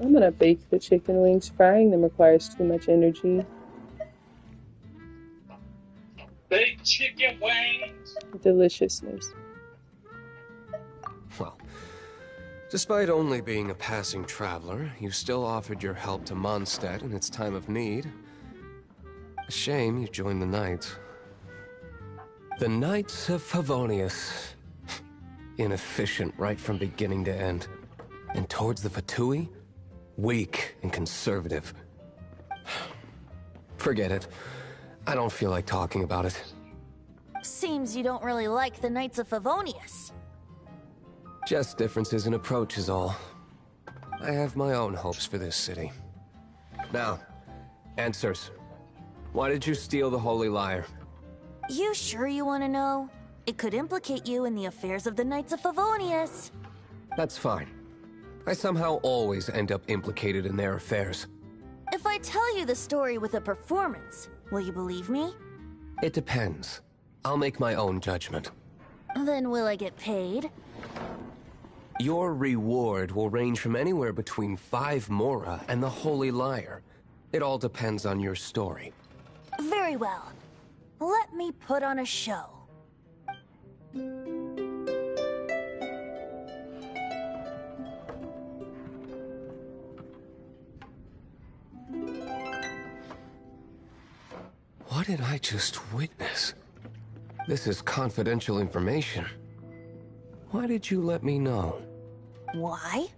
I'm gonna bake the chicken wings. Frying them requires too much energy. Baked chicken wings. Deliciousness. Well, despite only being a passing traveler, you still offered your help to Mondstadt in its time of need. A shame you joined the Knights. The Knights of Favonius. Inefficient right from beginning to end. And towards the Fatui, weak and conservative. Forget it. I don't feel like talking about it. Seems you don't really like the Knights of Favonius. Just differences in approach is all. I have my own hopes for this city. Now, answers. Why did you steal the Holy Lyre? You sure you want to know? It could implicate you in the affairs of the Knights of Favonius. That's fine. I somehow always end up implicated in their affairs. If I tell you the story with a performance, will you believe me? It depends. I'll make my own judgment. Then will I get paid? Your reward will range from anywhere between 5 Mora and the Holy Lyre. It all depends on your story. Very well. Let me put on a show. What did I just witness? This is confidential information. Why did you let me know? Why?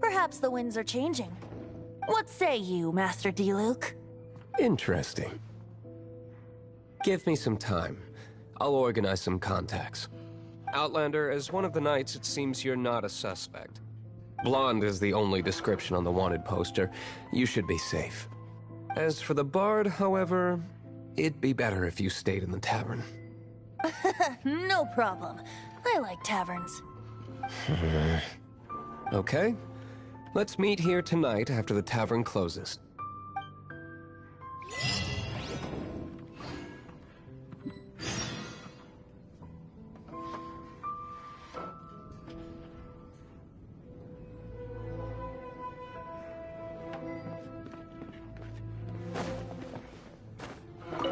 Perhaps the winds are changing. What say you, Master Diluc? Interesting. Give me some time. I'll organize some contacts. Outlander, as one of the Knights, it seems you're not a suspect. Blonde is the only description on the wanted poster. You should be safe. As for the Bard, however, it'd be better if you stayed in the tavern. No problem. I like taverns. Okay. Let's meet here tonight after the tavern closes.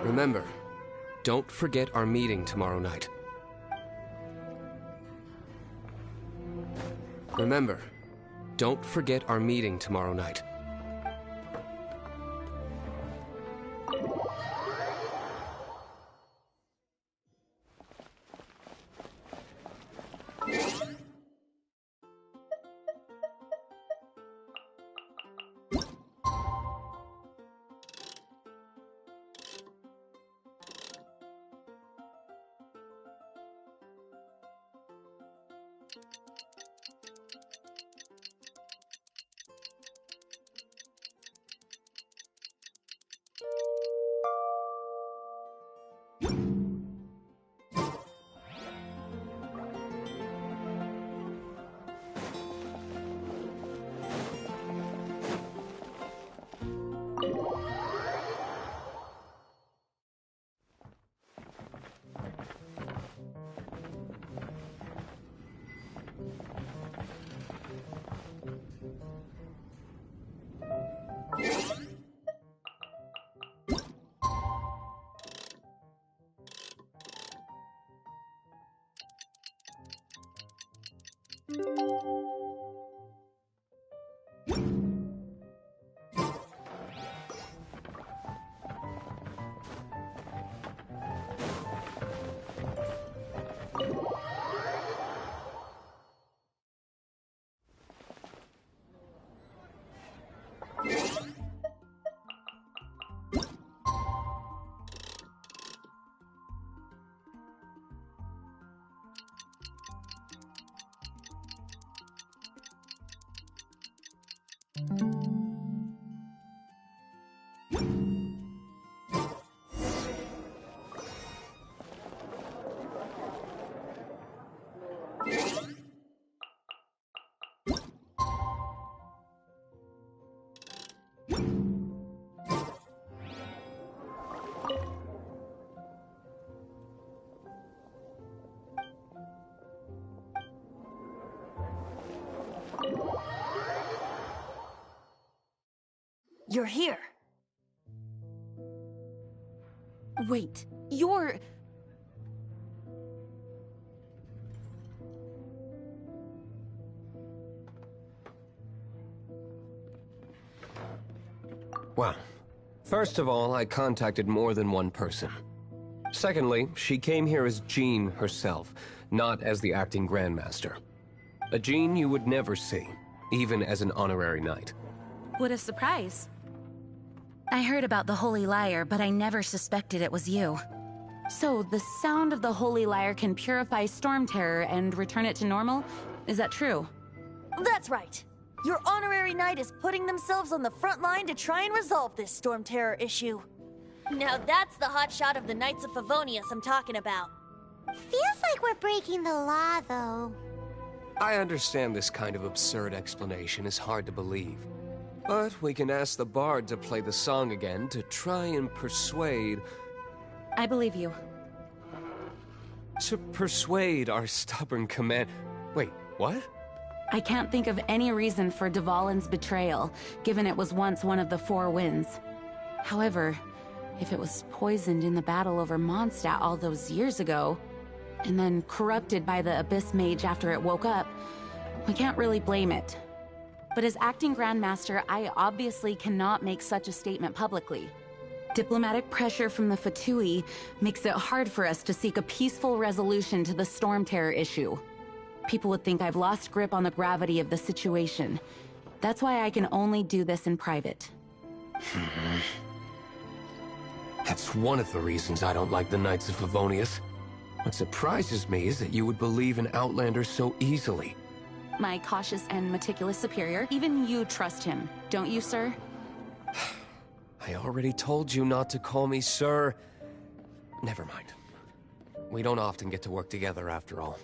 Remember, don't forget our meeting tomorrow night. Remember, don't forget our meeting tomorrow night. You're here. Wait, you're... Well, first of all, I contacted more than one person. Secondly, she came here as Jean herself, not as the acting Grandmaster. A Jean you would never see, even as an honorary knight. What a surprise. I heard about the Holy Lyre, but I never suspected it was you. So, the sound of the Holy Lyre can purify Storm Terror and return it to normal? Is that true? That's right. Your honorary knight is putting themselves on the front line to try and resolve this Storm Terror issue. Now that's the hotshot of the Knights of Favonius I'm talking about. Feels like we're breaking the law, though. I understand this kind of absurd explanation is hard to believe. But we can ask the bard to play the song again to try and persuade... I believe you. To persuade our stubborn command... Wait, what? I can't think of any reason for Dvalin's betrayal, given it was once one of the Four Winds. However, if it was poisoned in the battle over Mondstadt all those years ago, and then corrupted by the Abyss Mage after it woke up, we can't really blame it. But as acting Grandmaster, I obviously cannot make such a statement publicly. Diplomatic pressure from the Fatui makes it hard for us to seek a peaceful resolution to the Storm Terror issue. People would think I've lost grip on the gravity of the situation. That's why I can only do this in private. That's one of the reasons I don't like the Knights of Favonius. What surprises me is that you would believe in Outlanders so easily. My cautious and meticulous superior, even you trust him, don't you, sir? I already told you not to call me sir. Never mind. We don't often get to work together after all.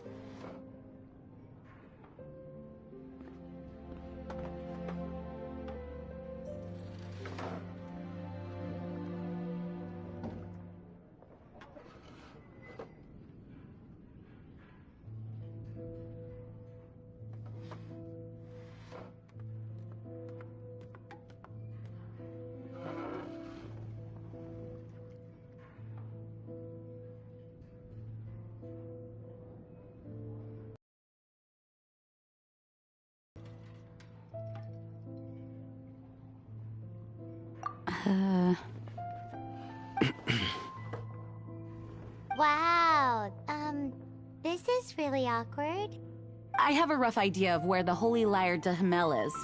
Wow, this is really awkward. I have a rough idea of where the Holy Lyre de Himmel is.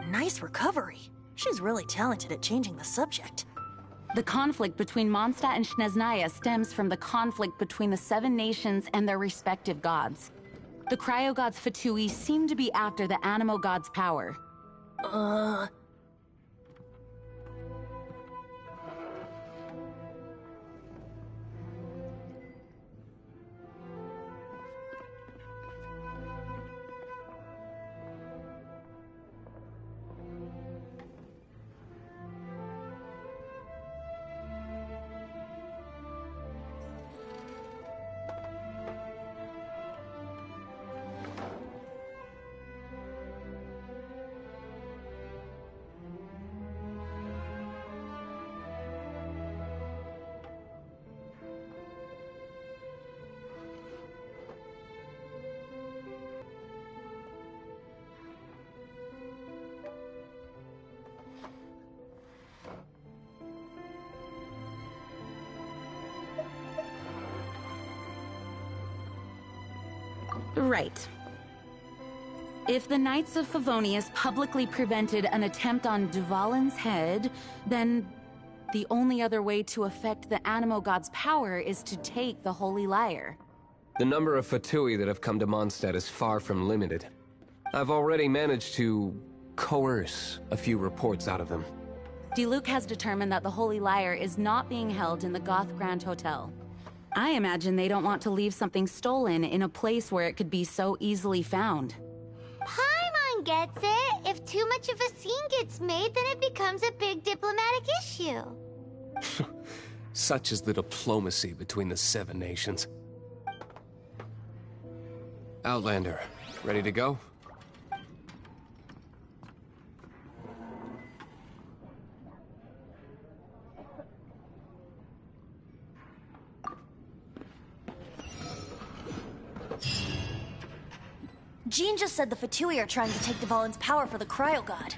Nice recovery. She's really talented at changing the subject. The conflict between Mondstadt and Snezhnaya stems from the conflict between the Seven Nations and their respective gods. The cryo-gods Fatui seem to be after the Animo god's power. Right. If the Knights of Favonius publicly prevented an attempt on Dvalin's head, then the only other way to affect the Animo god's power is to take the Holy Lyre. The number of Fatui that have come to Mondstadt is far from limited. I've already managed to coerce a few reports out of them. Diluc has determined that the Holy Lyre is not being held in the Goth Grand Hotel. I imagine they don't want to leave something stolen in a place where it could be so easily found. Paimon gets it. If too much of a scene gets made, then it becomes a big diplomatic issue. Such is the diplomacy between the Seven Nations. Outlander, ready to go? Jean just said the Fatui are trying to take Dvalin's power for the Cryo God.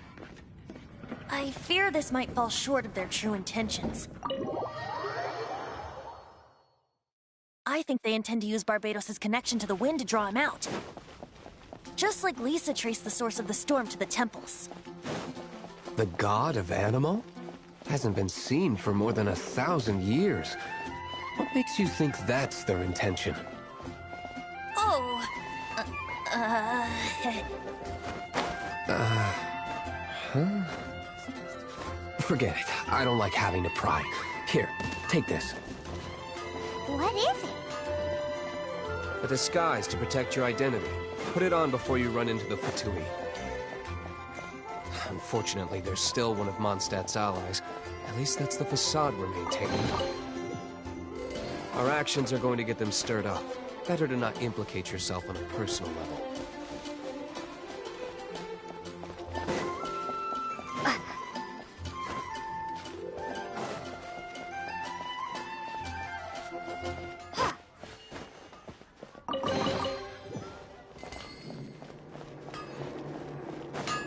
I fear this might fall short of their true intentions. I think they intend to use Barbados' connection to the wind to draw him out. Just like Lisa traced the source of the storm to the temples. The god of Animo? Hasn't been seen for more than 1,000 years. What makes you think that's their intention? Oh... Forget it. I don't like having to pry. Here, take this. What is it? A disguise to protect your identity. Put it on before you run into the Fatui. Unfortunately, there's still one of Mondstadt's allies. At least that's the facade we're maintaining. Our actions are going to get them stirred up. Better to not implicate yourself on a personal level.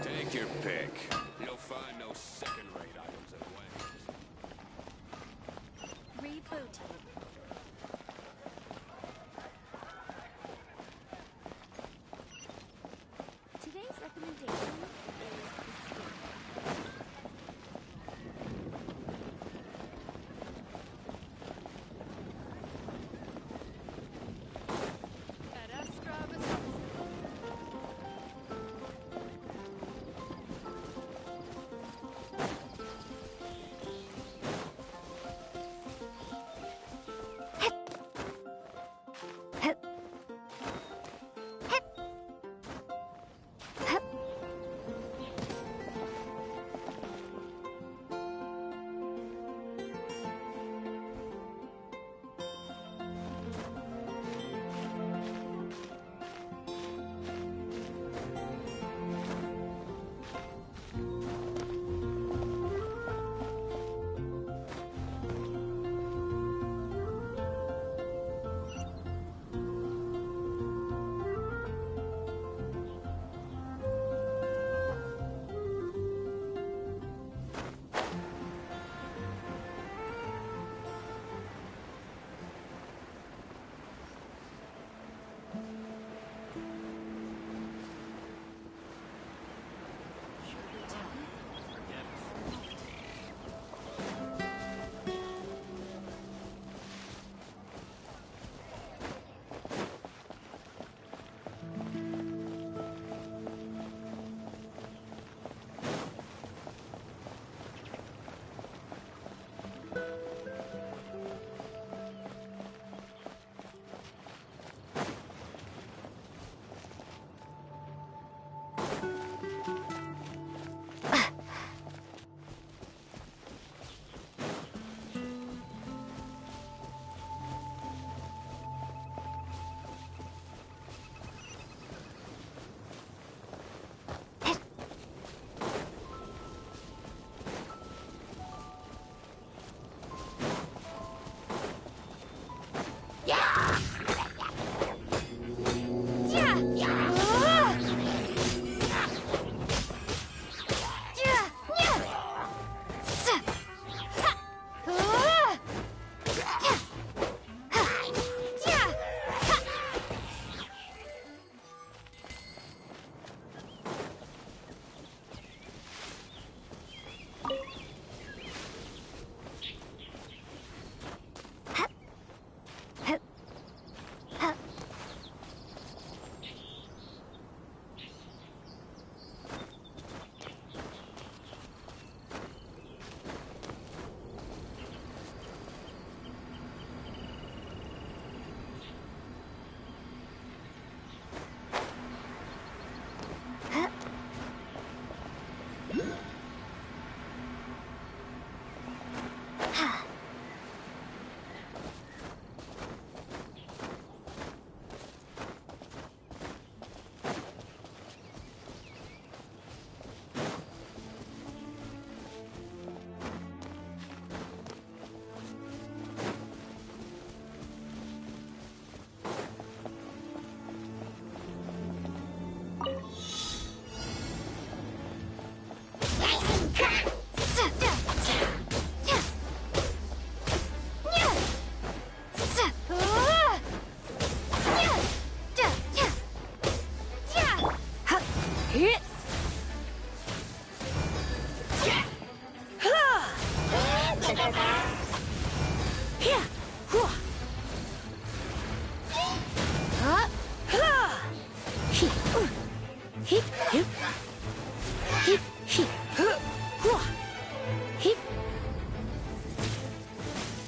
Take your pick. You'll find no second-rate items at Wayne's. Reboot.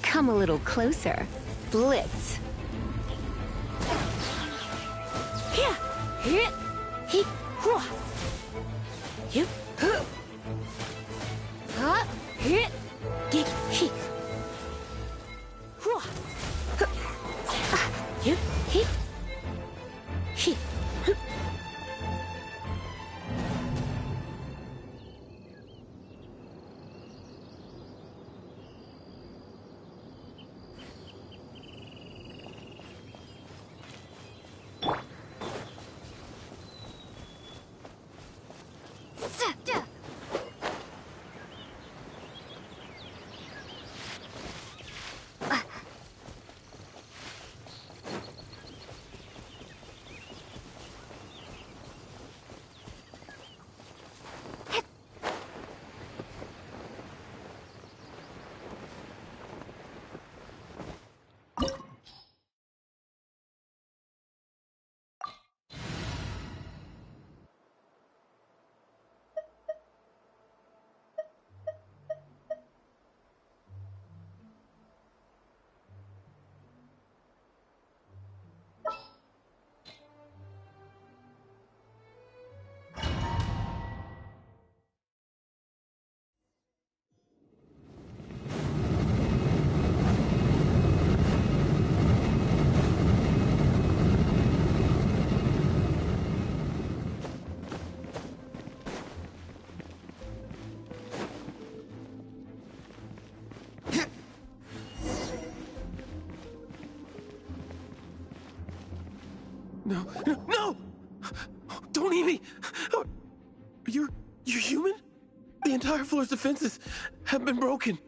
Come a little closer. Blitz. No, no, no! Don't eat me! You're human? The entire floor's defenses have been broken.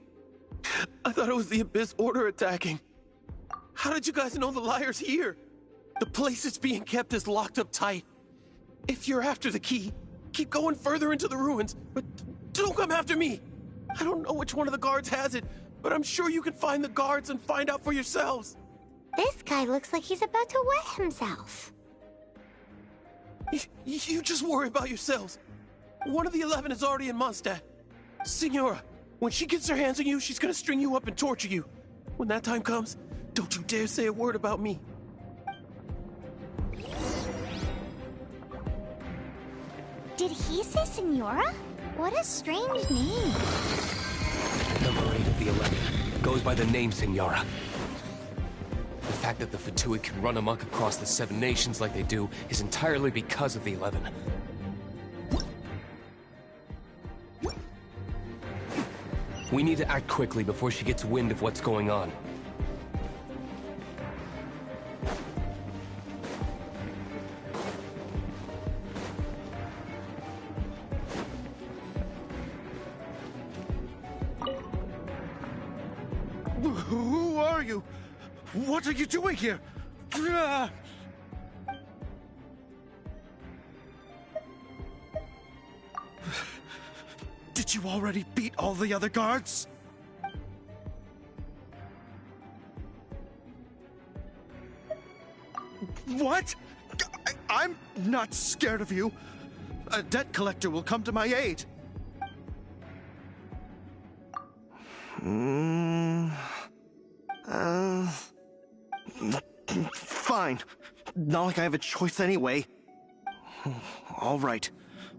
I thought it was the Abyss Order attacking. How did you guys know the liar's here? The place it's being kept is locked up tight. If you're after the key, keep going further into the ruins, but don't come after me. I don't know which one of the guards has it, but I'm sure you can find the guards and find out for yourselves. This guy looks like he's about to wet himself. You just worry about yourselves. One of the 11 is already in Mondstadt. Signora, when she gets her hands on you, she's gonna string you up and torture you. When that time comes, don't you dare say a word about me. Did he say Senora? What a strange name. Number 8 of the 11 goes by the name Signora. The fact that the Fatui can run amok across the 7 nations like they do is entirely because of the 11. We need to act quickly before she gets wind of what's going on. Who are you? What are you doing here? Did you already beat all the other guards? What? I'm not scared of you. A debt collector will come to my aid. Fine. Not like I have a choice anyway. All right.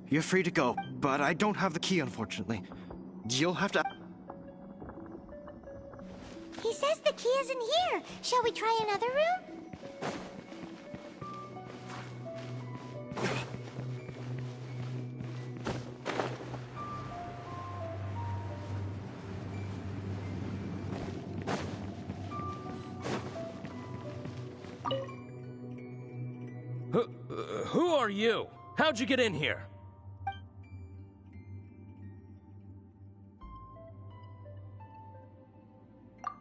You're free to go, but I don't have the key, unfortunately. You'll have to... He says the key isn't here. Shall we try another room? Who are you? How'd you get in here?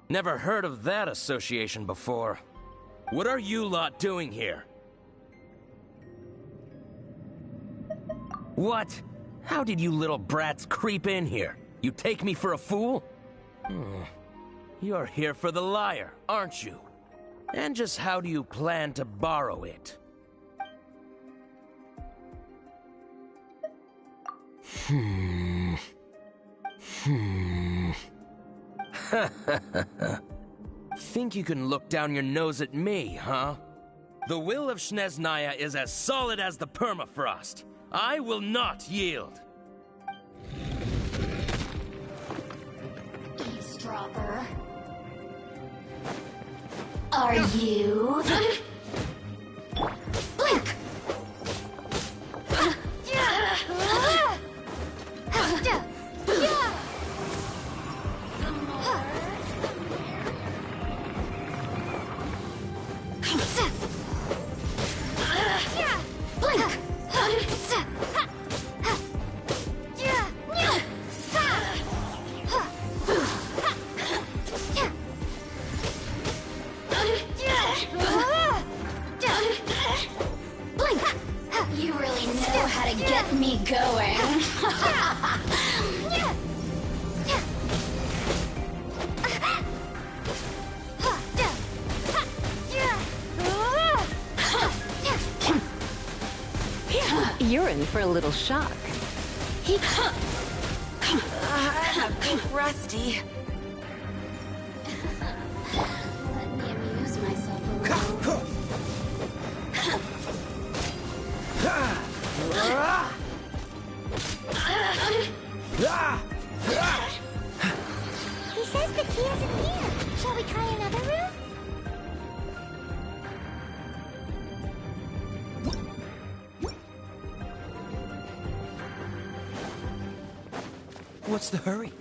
Never heard of that association before. What are you lot doing here? What? How did you little brats creep in here? You take me for a fool? You're here for the lyre, aren't you? And just how do you plan to borrow it? Think you can look down your nose at me, huh? The will of Snezhnaya is as solid as the permafrost. I will not yield. Eavesdropper. Are you? Blink! You really know how to get me going. You're in for a little shock. I'm a bit rusty. Let me amuse myself a little. He says the key isn't here. Shall we try another room? What's the hurry?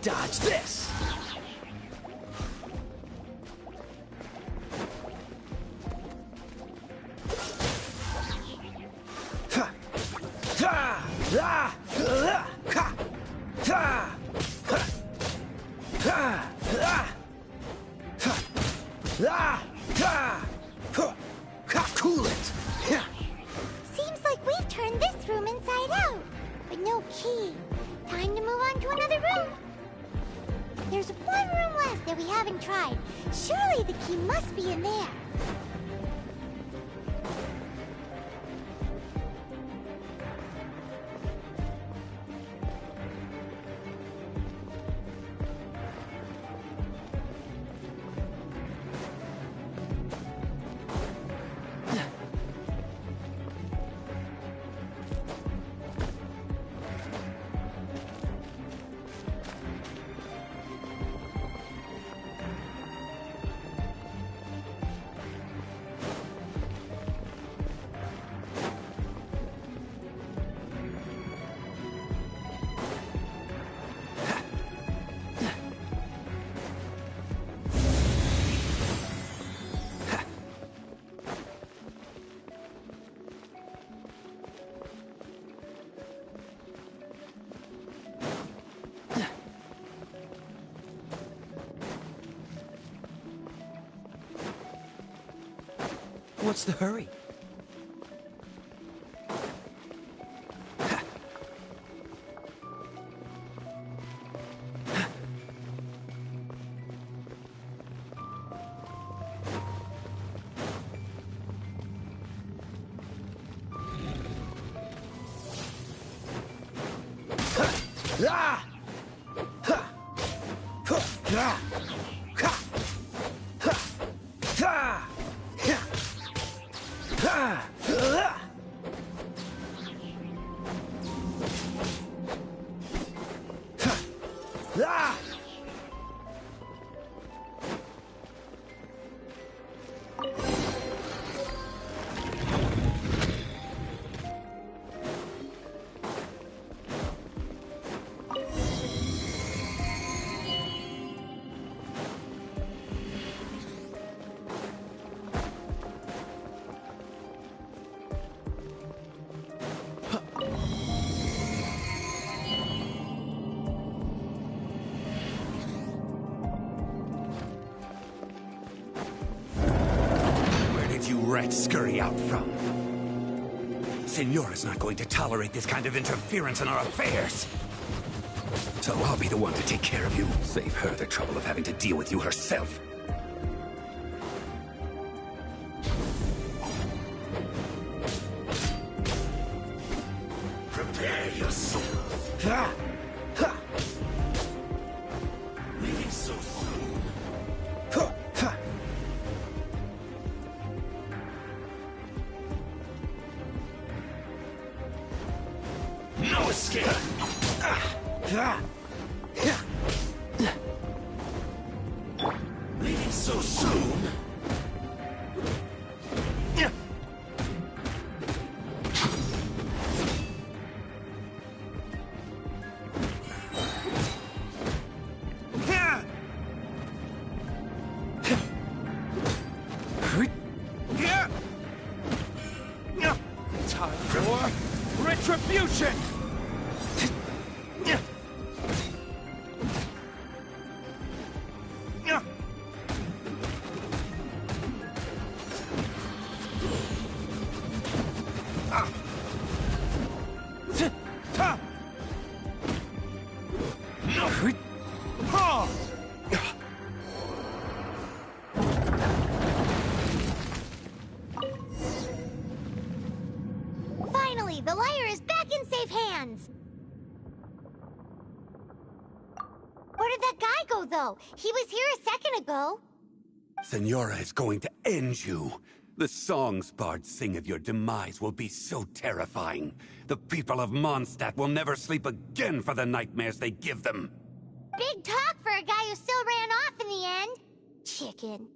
Dodge this! Cool it! Seems like we've turned this room inside out, but no key. Time to move on to another room. There's one room left that we haven't tried. Surely the key must be in there. What's the hurry? threat scurry out from. Senora's not going to tolerate this kind of interference in our affairs. So I'll be the one to take care of you. Save her the trouble of having to deal with you herself. Prepare yourself. Leaving so soon. No escape! Leaving so soon? Time for retribution! Finally, the lyre is back in safe hands! Where did that guy go, though? He was here a second ago. Senora is going to end you. The songs bards sing of your demise will be so terrifying. The people of Mondstadt will never sleep again for the nightmares they give them. Big talk for a guy who still ran off in the end. Chicken.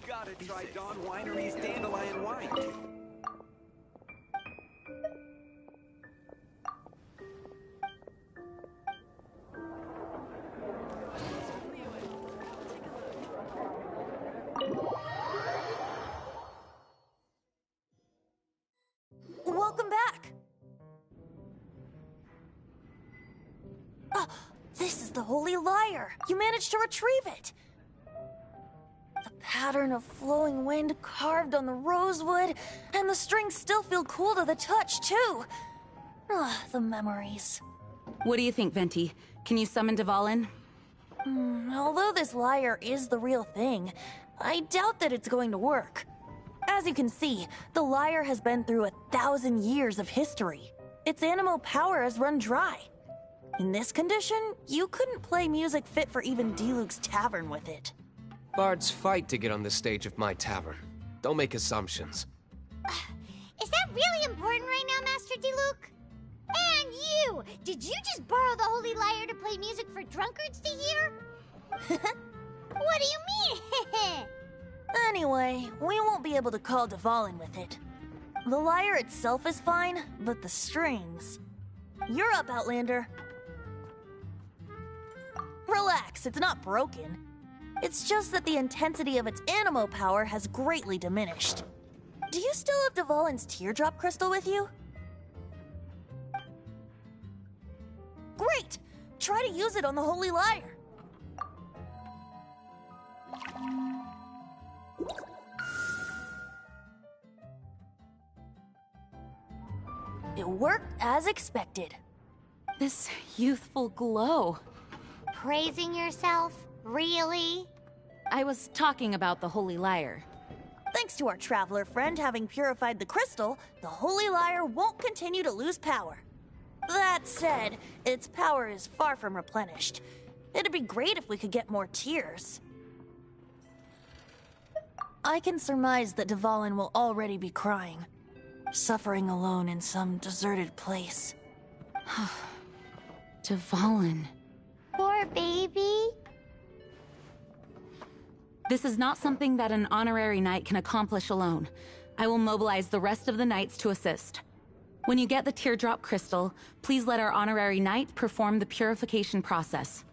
Gotta try Dawn Winery's Dandelion Wine. Welcome back! Oh, this is the Holy Lyre! You managed to retrieve it! The pattern of flowing wind carved on the rosewood, and the strings still feel cool to the touch, too! Ah, the memories. What do you think, Venti? Can you summon Dvalin? Although this lyre is the real thing, I doubt that it's going to work. As you can see, the lyre has been through 1,000 years of history. Its animal power has run dry. In this condition, you couldn't play music fit for even Diluc's tavern with it. Bards fight to get on the stage of my tavern. Don't make assumptions. Is that really important right now, Master Diluc? And you! Did you just borrow the Holy Lyre to play music for drunkards to hear? What do you mean? Anyway, we won't be able to call Dvalin with it. The lyre itself is fine, but the strings... You're up, Outlander. Relax, it's not broken. It's just that the intensity of its animo power has greatly diminished. Do you still have Dvalin's teardrop crystal with you? Great! Try to use it on the Holy Lyre. It worked as expected. This youthful glow. Praising yourself? Really? I was talking about the Holy Lyre. Thanks to our traveler friend having purified the crystal, the Holy Lyre won't continue to lose power. That said, its power is far from replenished. It'd be great if we could get more tears. I can surmise that Dvalin will already be crying, suffering alone in some deserted place. Dvalin. Poor baby. This is not something that an honorary knight can accomplish alone. I will mobilize the rest of the knights to assist. When you get the teardrop crystal, please let our honorary knight perform the purification process.